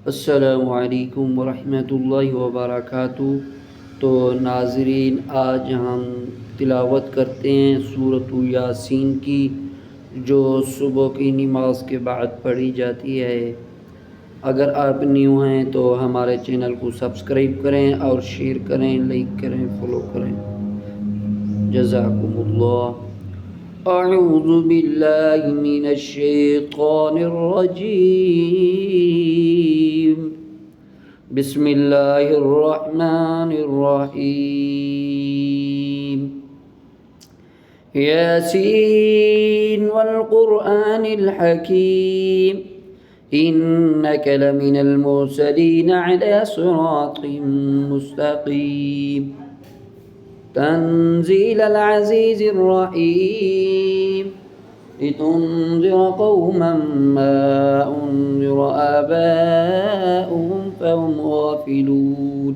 अस्सलामुअलैकुम वरहमतुल्लाहि वबरकातुहू। तो नाज़रीन, आज हम तिलावत करते हैं सूरत यासीन की, जो सुबह की नमाज के बाद पढ़ी जाती है। अगर आप न्यू हैं तो हमारे चैनल को सब्सक्राइब करें और शेयर करें, लाइक करें, फॉलो करें। जज़ाकुमुल्लाह। अऊज़ु बिल्लाहि मिनश शैतानिर रजीम। बिस्मिल्लाहिर्रहमानिर्रहीम। यासीन वल क़ुरआनिल हकीम इन्नका लमिनल मुरसलीन अला सिरातिम मुस्तक़ीम। तंज़ीलल अज़ीज़िर रहीम लितुन्ज़िर क़ौमन मा उन्ज़िर आबाउहुम फ़हुम गाफ़िलून।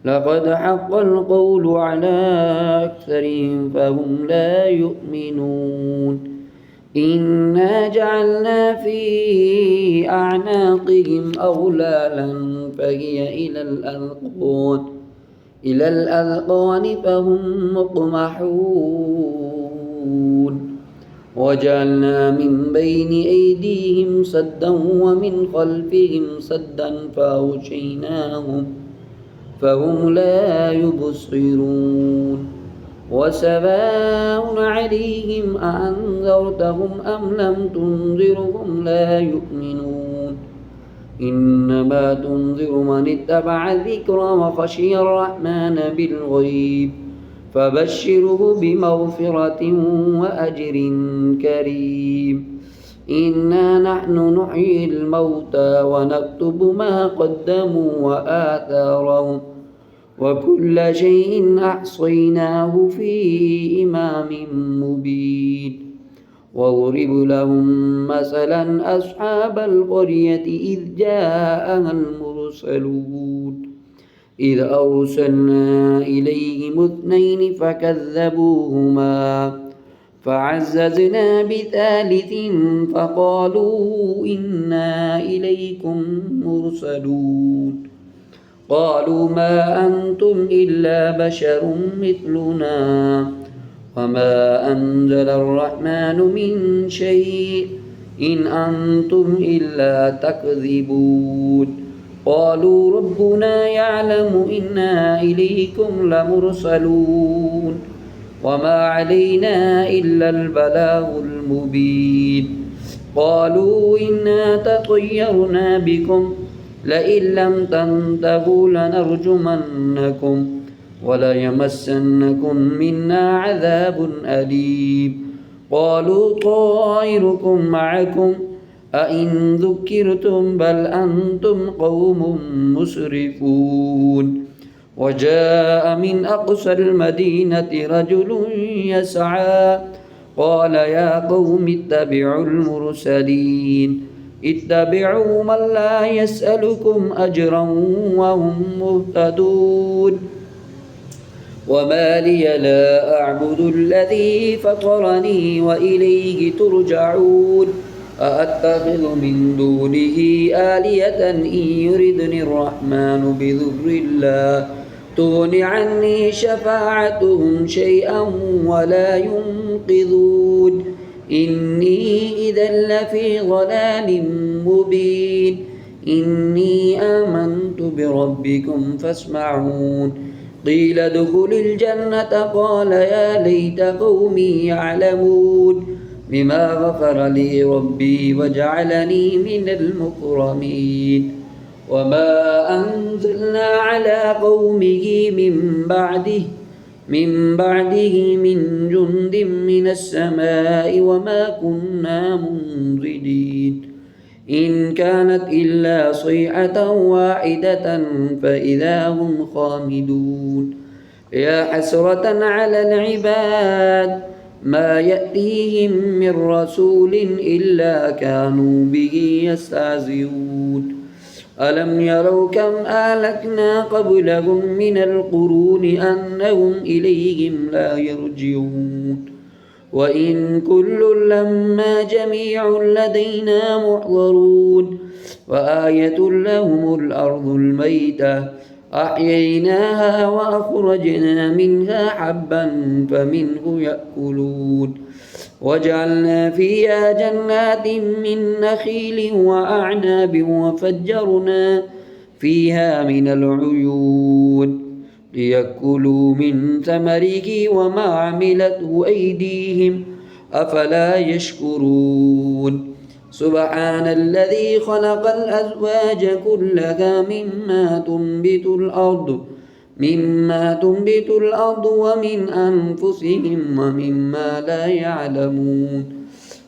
लक़द हक़्क़ल क़ौलु अला अक्सरिहिम फ़हुम ला युमिनून। इन्ना जअलना फ़ी अअनाक़िहिम अग़लालन फ़हिय इलल अज़क़ान फ़हुम मुक़महून। वजअलना मिन बैनि ऐदीहिम सद्दन वमिन ख़ल्फ़िहिम सद्दन फ़अग़शयनाहुम फ़हुम ला युबसिरून। वसवाउन अलैहिम अअन्ज़रतहुम अम लम तुन्ज़िरहुम ला युमिनून। इन्नमा तुन्ज़िरु मन इत्तबअ ज़िक्र वख़शिय अर्रहमान बिल्ग़ैब फ़बश्शिरहु बिमग़फ़िरतिन वअज्रिन करीम। इन्ना नहनु नुह्यिल मौता वनक्तुबु मा क़द्दमू वआथारहुम वकुल्ल शैइन अहصयनाहु फ़ी इमामिन मुबीन। वضرب لهم مثلا أصحاب القرية إذ جاءها المرسلون إذ أرسلنا إليهم اثنين فكذبوهما فعززنا بثالث فقالوا إنا إليكم مرسلون. قالوا ما أنتم إلا بشر مثلنا وما أنزل الرحمن من شيء إن أنتم إلا تكذبون. قالوا ربنا يعلم إنا إليكم لمرسلون وما علينا إلا البلاغ المبين. قالوا إنا تطيرنا بكم لئن لم تنتهوا لنرجمنكم وليمسنكم منا عذاب أليم. قالوا طائركم معكم أئن ذكرتم بل أنتم قوم مسرفون. وجاء من أقصى المدينة رجل يسعى قال يا قوم اتبعوا المرسلين اتبعوا من لا يسألكم أجرا وهم مهتدون. وما لي لا أعبد الذي فطرني وإليه ترجعون. أأتخذ من دونه آلهة إن يردني الرحمن بضر لا تغن عني شفاعتهم شيئا ولا ينقذون. إني إذا لفي ضلال مبين. إني آمنت بربكم فاسمعون. قيل ادخل الجنة قال يا ليت قومي يعلمون بما غفر لي ربي وجعلني من المكرمين. وما أنزلنا على قومه من بعده من جند من السماء وما كنا منزلين. إن كانت إلا صيحة واحدة فإذا هم خامدون. يا حسرة على العباد ما يأتيهم من رسول إلا كانوا به يستهزئون. ألم يروا كم أهلكنا قبلهم من القرون أنهم إليهم لا يرجعون. وإن كل لما جميع لدينا محضرون. وآية لهم الأرض الميتة أحييناها وأخرجنا منها حبا فمنه يأكلون وجعلنا فيها جنات من نخيل وأعناب وفجرنا فيها من العيون ليأكلوا من ثمره وما عملته أيديهم أفلا يشكرون سبحان الذي خلق الأزواج كلها مما تنبت الأرض ومن أنفسهم ومما لا يعلمون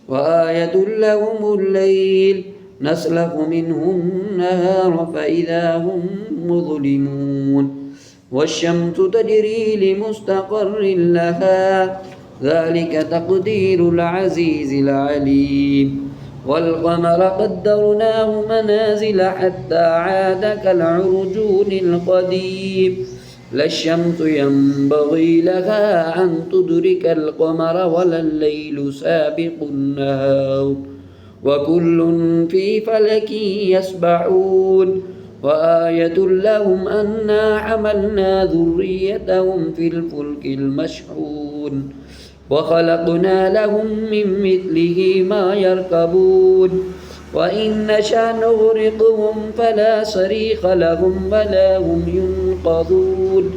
وآية لهم الليل نسلخ منه النهار فإذا هم مظلمون والشمس تجري لمستقر لها ذلك تقدير العزيز العليم والقمر قدرناه منازل حتى عاد كالعرجون القديم لا الشمس ينبغي لها أن تدرك القمر ولا الليل سابق النهار وكل في فلك يسبحون وآية لهم أنا حملنا ذريتهم في الفلك المشحون وخلقنا لهم من مثله ما يركبون وإن نشأ نغرقهم فلا صريخ لهم ولا هم ينقذون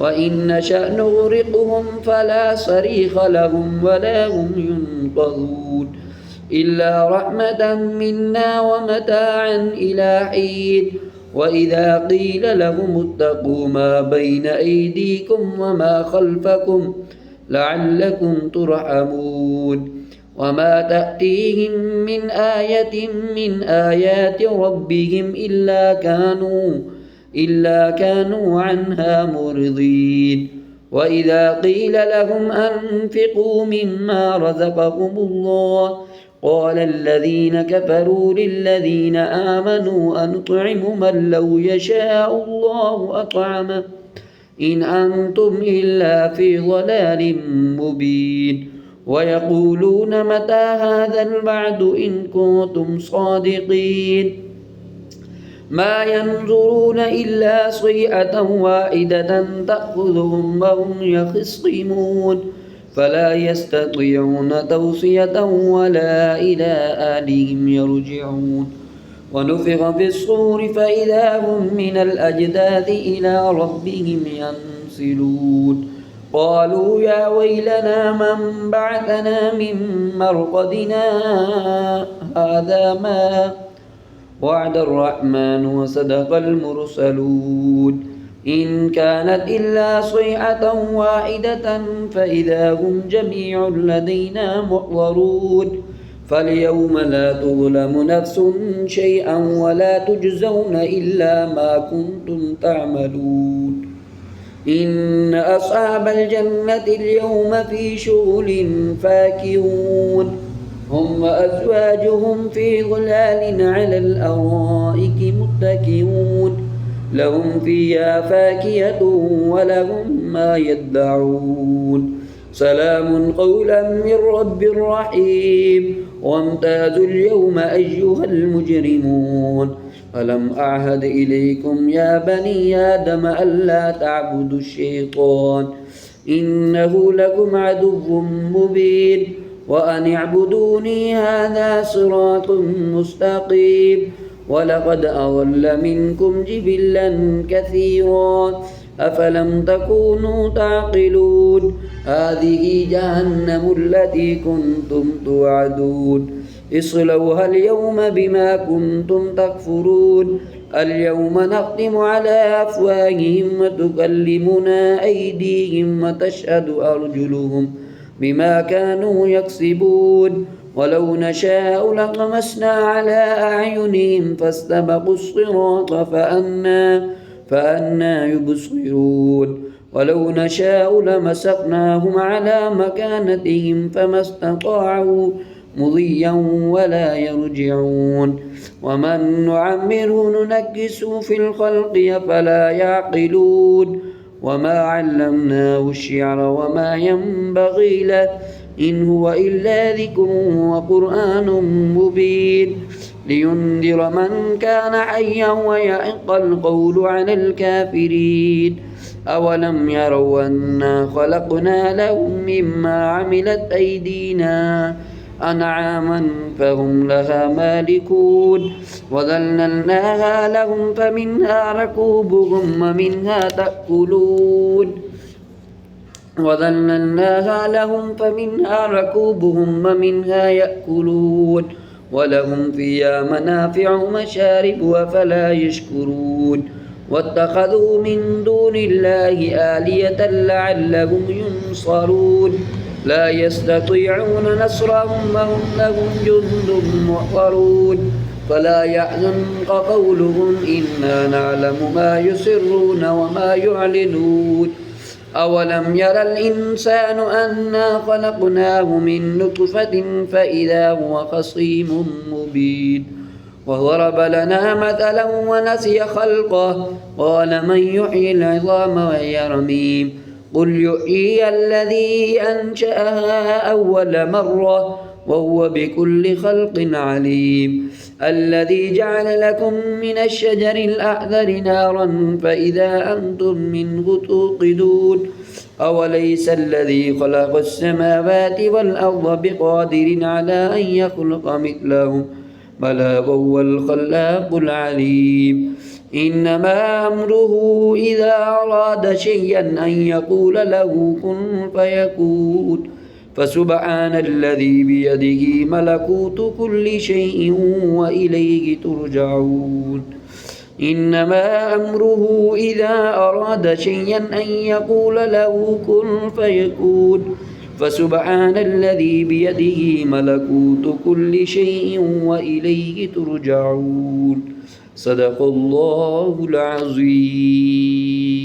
وإن نشأ نغرقهم فلا صريخ لهم ولا هم ينقذون إلا رحمة منا ومتاعا إلى حين وإذا قيل لهم اتقوا ما بين أيديكم وما خلفكم لعلكم ترحمون وما تأتيهم من آية من آيات ربهم إلا كانوا عنها معرضين وإذا قيل لهم أنفقوا مما رزقكم الله قال الذين كفروا للذين آمنوا أنطعم من لو يشاء الله أطعمه إن أنتم إلا في ضلال مبين ويقولون متى هذا الوعد إن كنتم صادقين ما ينظرون إلا صيحة واحدة تأخذهم وهم يخصمون فلا يستطيعون توصية ولا إلى أهلهم يرجعون ونفخ في الصور فإذا هم من الأجداث إلى ربهم ينسلون قالوا يا ويلنا من بعثنا من مرقدنا هذا ما وعد الرحمن وصدق المرسلون إن كانت إلا صيحة واحدة فإذا هم جميع لدينا محضرون فاليوم لا تظلم نفس شيئا ولا تجزون إلا ما كنتم تعملون إن أصحاب الجنة اليوم في شغل فاكهون هم وأزواجهم في ظلال على الأرائك متكئون لهم فيها فاكهة ولهم ما يدعون سلام قولا من رب رحيم وامتازوا اليوم أيها المجرمون ألم أعهد إليكم يا بني آدم ألا تعبدوا الشيطان إنه لكم عدو مبين وأن اعبدوني هذا صراط مستقيم ولقد أضل منكم جبلا كثيرا أفلم تكونوا تعقلون هذه جهنم التي كنتم توعدون اصلوها اليوم بما كنتم تكفرون اليوم نختم على أفواههم وتكلمنا أيديهم وتشهد أرجلهم بما كانوا يكسبون ولو نشاء لطمسنا على أعينهم فاستبقوا الصراط فأنى يبصرون ولو نشاء لمسخناهم على مكانتهم فما استطاعوا مضيا ولا يرجعون ومن نعمره ننكسه في الخلق فلا يعقلون وما علمناه الشعر وما ينبغي له إن هو إلا ذكر وقرآن مبين لينذر من كان حيا ويحق القول على الكافرين أولم يروا أنا خلقنا لهم مما عملت أيدينا أنعاما فهم لها مالكون وذللناها لهم فمنها ركوبهم ومنها تأكلون وذللناها لهم فمنها ركوبهم ومنها يأكلون ولهم فيها منافع ومشارب أفلا يشكرون واتخذوا من دون الله آلية لعلهم ينصرون لا يستطيعون نصرهم وهم لهم جند محضرون فلا يحزنك قولهم إنا نعلم ما يسرون وما يعلنون أولم ير الإنسان أنا خلقناه من نطفة فإذا هو خصيم مبين وضرب لنا مثلا ونسي خلقه قال من يحيي العظام وهي رميم قل يحيي الذي أنشأها أول مرة وهو بكل خلق عليم الذي جعل لكم من الشجر الأخضر نارا فإذا أنتم منه توقدون أوليس الذي خلق السماوات والأرض بقادر على أن يخلق مثلهم بلى وهو الخلاق العليم إنما أمره إذا أراد شيئا أن يقول له كن فيكون فسبحان الذي بيده ملكوت كل شيء وإليه ترجعون إنما أمره إذا أراد شيئا أن يقول له كن فيكون فسبحان الذي بيده ملكوت كل شيء وإليه ترجعون صدق الله العظيم.